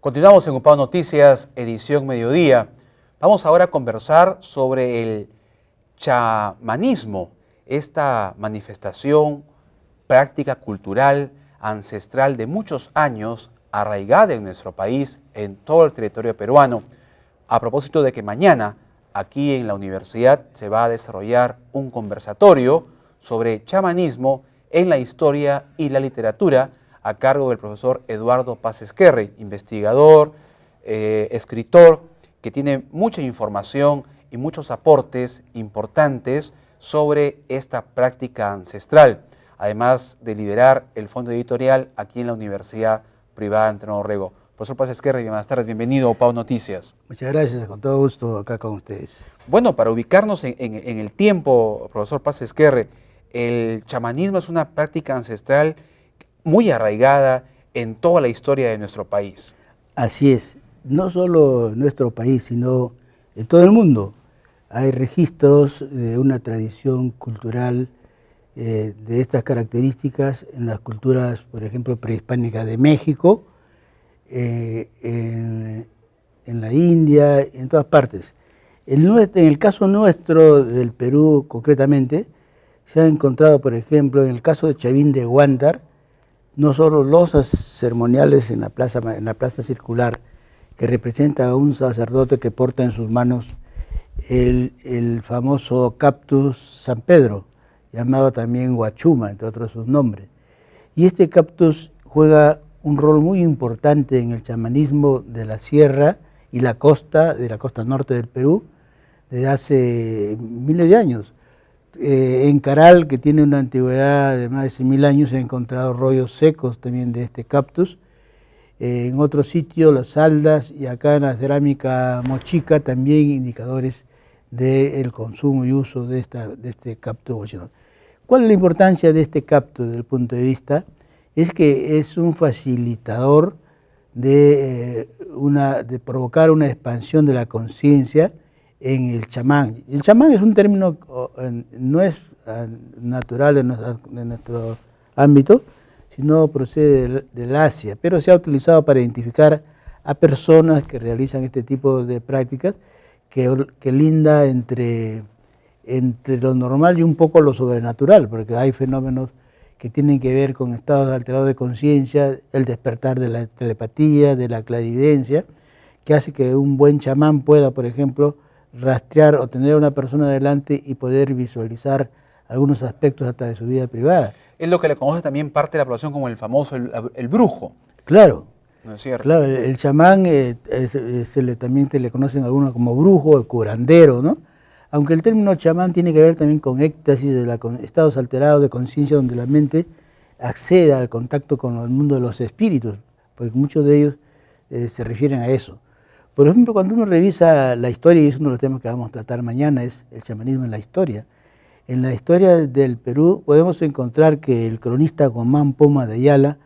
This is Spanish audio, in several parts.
Continuamos en UPAO Noticias, edición mediodía. Vamos ahora a conversar sobre el chamanismo, esta manifestación, práctica cultural, ancestral de muchos años, arraigada en nuestro país, en todo el territorio peruano. A propósito de que mañana, aquí en la universidad, se va a desarrollar un conversatorio sobre chamanismo en la historia y la literatura, a cargo del profesor Eduardo Paz Ezquerre, investigador, escritor, que tiene mucha información y muchos aportes importantes sobre esta práctica ancestral, además de liderar el fondo editorial aquí en la Universidad Privada Antonio Orrego. Profesor Paz Ezquerre, buenas tardes, bienvenido a UPAO Noticias. Muchas gracias, con todo gusto acá con ustedes. Bueno, para ubicarnos en el tiempo, profesor Paz Ezquerre, el chamanismo es una práctica ancestral muy arraigada en toda la historia de nuestro país. Así es, no solo en nuestro país, sino en todo el mundo. Hay registros de una tradición cultural de estas características en las culturas, por ejemplo, prehispánicas de México, en la India, en todas partes. En el caso nuestro, del Perú concretamente, se ha encontrado, por ejemplo, en el caso de Chavín de Huántar, no solo losas ceremoniales en la plaza circular, que representa a un sacerdote que porta en sus manos el famoso cactus San Pedro, llamado también Huachuma, entre otros sus nombres. Y este cactus juega un rol muy importante en el chamanismo de la sierra y la costa norte del Perú, desde hace miles de años. En Caral, que tiene una antigüedad de más de 100.000 años, se han encontrado rollos secos también de este cactus. En otro sitio, las Saldas, y acá en la cerámica mochica, también indicadores del consumo y uso de este cactus. ¿Cuál es la importancia de este cactus desde el punto de vista? Es que es un facilitador de provocar una expansión de la conciencia en el chamán. El chamán es un término, no es natural de nuestro ámbito, sino procede del Asia, pero se ha utilizado para identificar a personas que realizan este tipo de prácticas que linda entre lo normal y un poco lo sobrenatural, porque hay fenómenos que tienen que ver con estados alterados de conciencia, el despertar de la telepatía, de la clarividencia, que hace que un buen chamán pueda, por ejemplo, rastrear o tener a una persona delante y poder visualizar algunos aspectos hasta de su vida privada. Es lo que le conoce también parte de la población como el famoso el brujo. Claro. ¿No es cierto? Claro, el chamán también le conocen algunos como brujo, el curandero, ¿no? Aunque el término chamán tiene que ver también con éxtasis, con estados alterados de conciencia donde la mente accede al contacto con el mundo de los espíritus, porque muchos de ellos se refieren a eso. Por ejemplo, cuando uno revisa la historia, y es uno de los temas que vamos a tratar mañana, es el chamanismo en la historia. En la historia del Perú podemos encontrar que el cronista Guamán Poma de Ayala,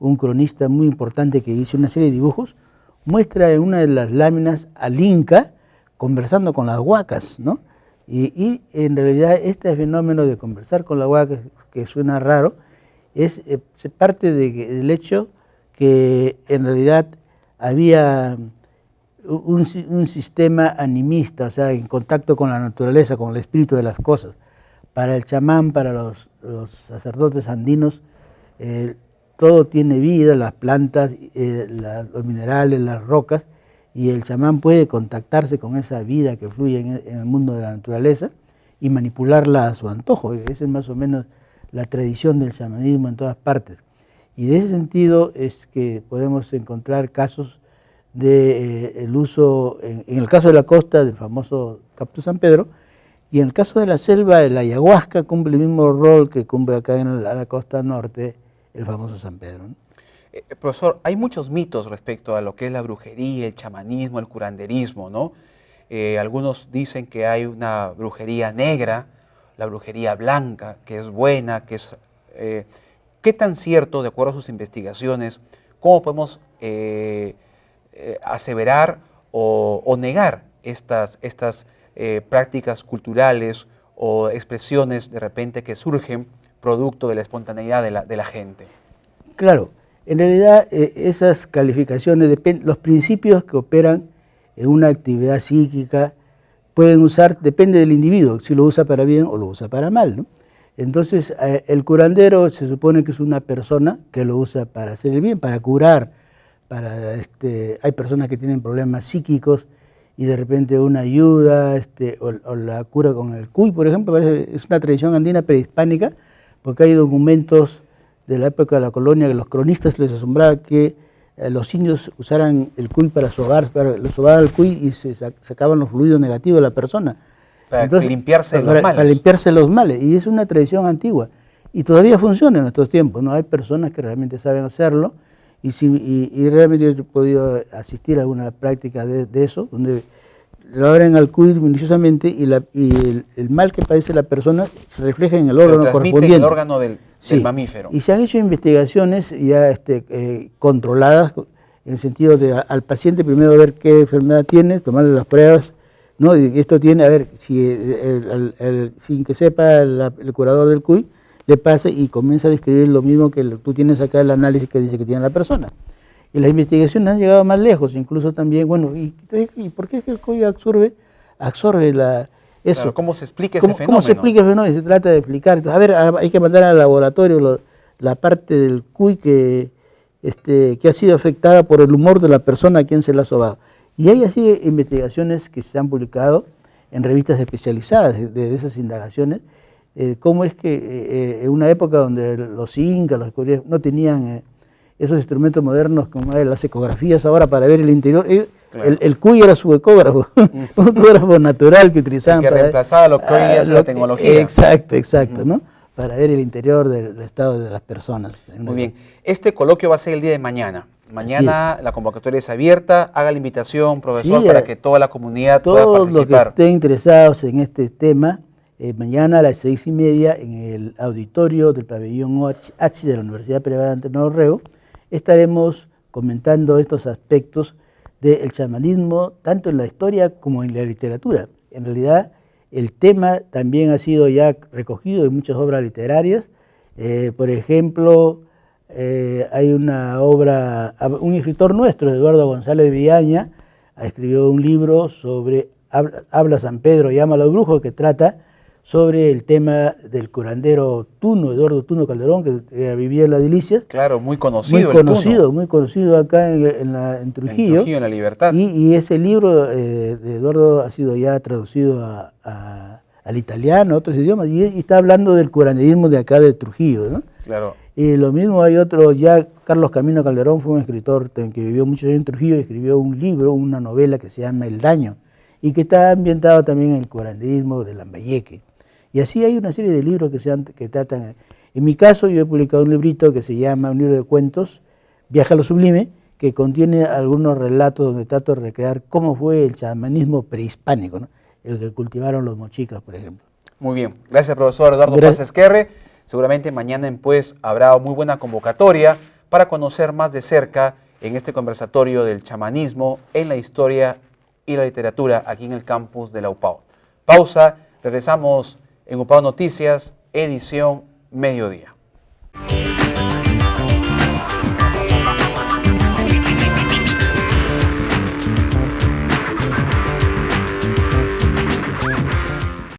un cronista muy importante que hizo una serie de dibujos, muestra en una de las láminas al Inca conversando con las huacas, ¿no? Y en realidad este fenómeno de conversar con las huacas, que suena raro, se parte del hecho que en realidad había un sistema animista, o sea, en contacto con la naturaleza, con el espíritu de las cosas. Para el chamán, para los sacerdotes andinos, todo tiene vida, las plantas, los minerales, las rocas, y el chamán puede contactarse con esa vida que fluye en el mundo de la naturaleza y manipularla a su antojo. Esa es más o menos la tradición del chamanismo en todas partes. Y de ese sentido es que podemos encontrar casos el uso, en el caso de la costa, del famoso cactus San Pedro, y en el caso de la selva, la ayahuasca cumple el mismo rol que cumple acá en la costa norte el famoso San Pedro, ¿no? Profesor, hay muchos mitos respecto a lo que es la brujería, el chamanismo, el curanderismo, ¿no? Algunos dicen que hay una brujería negra, la brujería blanca, que es buena, que es... ¿Qué tan cierto, de acuerdo a sus investigaciones, cómo podemos aseverar o negar estas prácticas culturales o expresiones de repente que surgen producto de la espontaneidad de la gente? Claro, En realidad, esas calificaciones, los principios que operan en una actividad psíquica pueden usar, depende del individuo, si lo usa para bien o lo usa para mal, ¿no? Entonces, el curandero se supone que es una persona que lo usa para hacer el bien, para curar, hay personas que tienen problemas psíquicos y de repente una ayuda, o la cura con el cuy, por ejemplo, es una tradición andina prehispánica, porque hay documentos de la época de la colonia que los cronistas les asombraba que los indios usaran el cuy para sobar al cuy y se sacaban los fluidos negativos de la persona. Para limpiarse de los males. Para limpiarse los males, y es una tradición antigua. Y todavía funciona en nuestros tiempos, ¿no? Hay personas que realmente saben hacerlo, y realmente yo he podido asistir a alguna práctica de eso, donde lo abren al cuy minuciosamente y el mal que padece la persona se refleja en el órgano correspondiente. El órgano del mamífero. Y se han hecho investigaciones ya controladas, en el sentido de al paciente primero ver qué enfermedad tiene, tomarle las pruebas, ¿no? Y esto tiene, a ver, si sin que sepa el curador del cuy, le pasa y comienza a describir lo mismo que tú tienes acá, el análisis que dice que tiene la persona. Y las investigaciones han llegado más lejos, incluso también, bueno, ¿y por qué es que el cuy absorbe eso? Claro, ¿cómo se explica ese fenómeno? ¿Cómo se explica el fenómeno? Se trata de explicar. Entonces, a ver, hay que mandar al laboratorio la parte del cuy que ha sido afectada por el humor de la persona a quien se la ha sobado. Y hay así investigaciones que se han publicado en revistas especializadas de esas indagaciones, cómo es que en una época donde los incas, los descubridores, no tenían esos instrumentos modernos como las ecografías ahora para ver el interior, claro. el cuy era su ecógrafo, un ecógrafo natural que utilizaban que reemplazaba lo que hoy es la tecnología. Exacto, ¿no? Para ver el interior del estado de las personas. Muy bien. Este coloquio va a ser el día de mañana. Mañana la convocatoria es abierta. Haga la invitación, profesor, para que toda la comunidad pueda participar. Todos los que estén interesados en este tema, mañana a las 6:30 en el auditorio del pabellón H de la Universidad Privada de Norreo, estaremos comentando estos aspectos del chamanismo, tanto en la historia como en la literatura. En realidad, el tema también ha sido ya recogido en muchas obras literarias. Por ejemplo, hay una obra, un escritor nuestro, Eduardo González Villaña, escribió un libro sobre Habla San Pedro, llama a los brujos, que trata sobre el tema del curandero Tuno, Eduardo Tuno Calderón, que vivía en las Delicias. Claro, muy conocido. Muy conocido acá en Trujillo. En Trujillo, en La Libertad. Y ese libro de Eduardo ha sido ya traducido al italiano, a otros idiomas, y está hablando del curanderismo de acá de Trujillo, ¿no? Claro. Y lo mismo hay otro, ya Carlos Camino Calderón fue un escritor que vivió muchos años en Trujillo y escribió un libro, una novela que se llama El Daño, y que está ambientado también en el curanderismo de Lambayeque. Y así hay una serie de libros que tratan. En mi caso, yo he publicado un librito que se llama, un libro de cuentos, Viaje a lo Sublime, que contiene algunos relatos donde trato de recrear cómo fue el chamanismo prehispánico, ¿no? El que cultivaron los mochicas, por ejemplo. Muy bien. Gracias, profesor Eduardo Paz Ezquerre. Seguramente mañana en Pues habrá muy buena convocatoria para conocer más de cerca en este conversatorio del chamanismo en la historia y la literatura aquí en el campus de la UPAO. Pausa, regresamos en UPAO Noticias, edición mediodía.